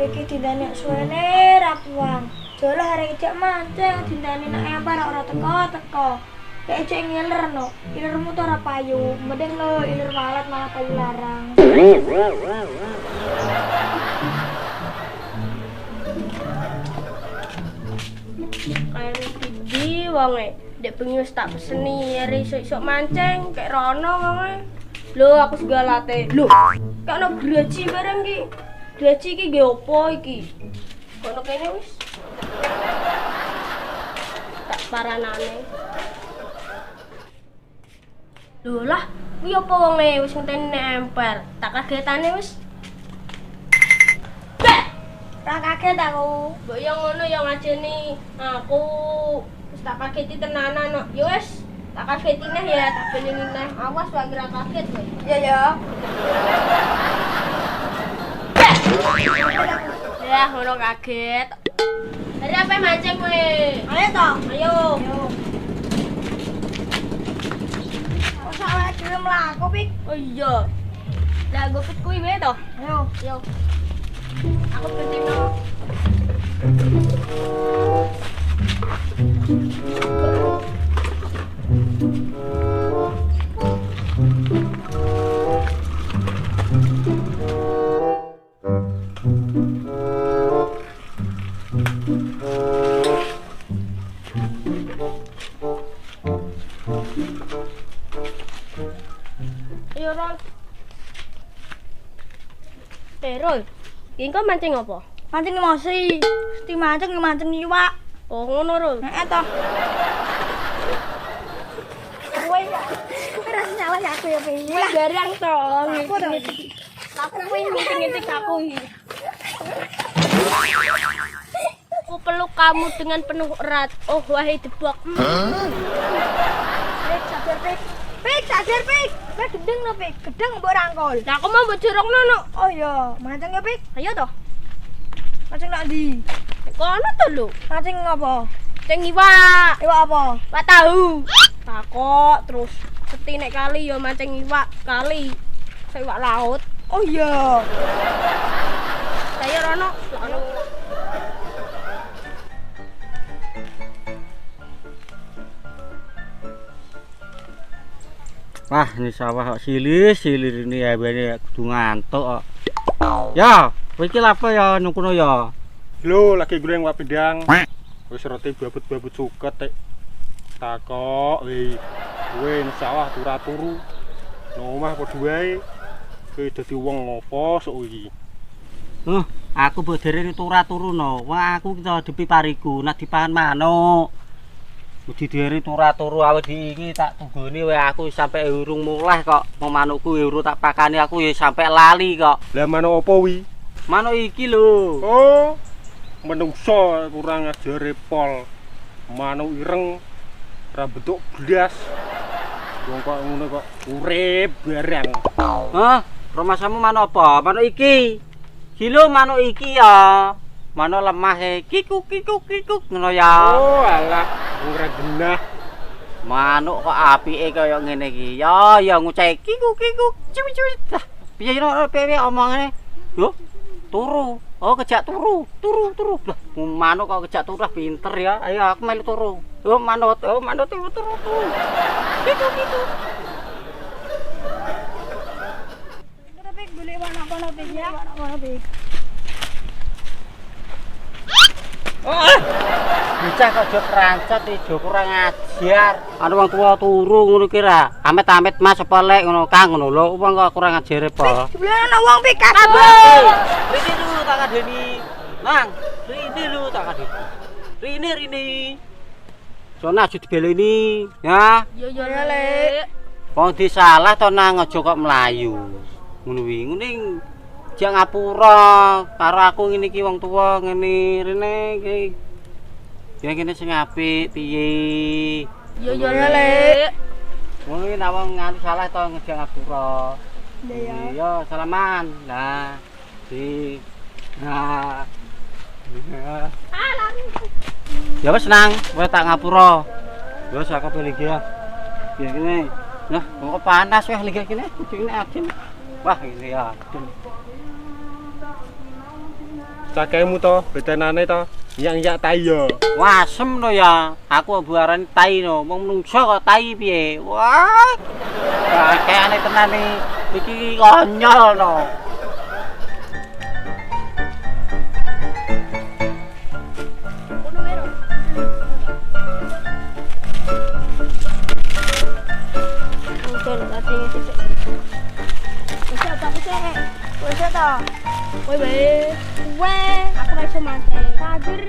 Iki dintane suwene rapuan. Jolo hari ijek mancing dintane nek empar ora teko-teko. Nek ijek ngilerno, ilermu tuh ora payu. Mending lo iler walet malah payu larang. Kayak di wonge, dek bengi wis tak peseni hari esuk-esuk mancing kayak rono wonge. Lho aku segala teh. Lho, kok ono graji bareng ki. Graji iki nggih opo iki? Kono kene wis. Tak paranane. Lho lah, kuwi opo wonge wis ngenteni emper. Tak kagetane wis. Ora kaget aku. Mbok yo ngono yo ngajeni aku wis tak kageti tenanan kok. Ya wis, tak kageti neh ya, tak beneni neh. Awas wae ora kaget kowe. Ya ya. Ya ngono kaget. Hari apa mancing kowe? Ayo toh. Ayo. Aku salah dhewe mlaku pik. Oh iya. Lah go pit kuwi wae to. Ayo. Yo. Aku pentingno. Ayo Ron. Terus, iki kok mancing apa? Mancing emosi. Mesti mancing iwak. Oh ngono Rul. Heeh toh. Kowe ora salah ya aku ya piye. Wis garang to. Aku toh. Aku kuwi ngitik aku iki. Aku peluk kamu dengan penuh erat. Oh wahai debok. Pik sadar pik. Pik sadar pik. Pik gedeng no pik. Gedeng mbok rangkul. Lah aku mau mbok jorokno no. Oh iya, mancing ya pik. Ayo toh. Mancing nak ndi? Kono to lho. Mancing apa? Ceng iwak. Iwak apa? Wak tahu. Takok terus seti nek kali ya mancing iwak kali. Iwak laut. Oh iya. Saya Rono, Rono. Wah, ini sawah kok silir ini ya bene kudu ngantuk kok. Ya, kowe iki apa ya nungkono ya? Lho, lagi goreng wak pindang. Wis roti babut-babut suket tek. Takok, kowe nang sawah turu. Nang omah padha wae. Kowe dadi wong ngopo sok iki? Aku mbok derene turu no. Wah, aku kita depi pariku, nak dipangan manuk. Uji diri turu awet iki tak tunggone wae aku sampai urung mulai kok. Mau manukku urung tak pakani aku ya sampai lali kok. Lah manuk apa wi? Manuk iki lho. Oh. Menungso kurang ajare pol. Manuk ireng ra bentuk blas. Wong kok ngono kok urip barang. Hah? Romasamu manuk apa? Manuk iki. Gilo manuk iki ya. Manuk lemah kikuk ngono ya. Oh, alah ora genah. Manuk kok apike kaya ngene iki. Ya ngucai kikuk. Cuwi. Lah, piye piye omongane? Lho, turu. Oh, kejak turu. Lah, manuk kok kejak turu pinter ya. Ayo aku melu turu. Manuk turu. Kikuk. Pik golek anak-anak pik ya. Anak-anak pik. Bocah kok aja krancet ijo kurang ajar. Ana wong tuwa turu ngono ki ra. Amit-amit Mas apa lek ngono Kang ngono lho. Wong kok kurang ajar apa? Sebelah ana wong pik kabur. Iki dulu tak kadeni. Mang, Rini lu tak kadit. Rini. Soalnya aja dibeleni, ya. Yo yo Lek. Wong disalah to nang aja kok mlayu. Ngono wi, ngene jak ngapura karo aku ngene iki wong tuwa ngene rene iki. Ya kene sing apik piye? Yo yo Lek. Ngono iki nek wong nganti salah to ngejak ngapura. Iya. Iya, salaman. Nah, nah. Ya wis nang, kowe tak ngapura. Wis aku pilih iki ya. Ya kene. Nah, kok panas weh lagi kene. Kene adem. Wah, ini ya. Cakemu to, betenane to. Nyak tai yo. Wah, asem no ya. Aku buaran tai no. Wong menungso kok tai piye? Wah. Kayane tenan iki konyol no. Wes to. Woi, aku ra iso mancing. Kager.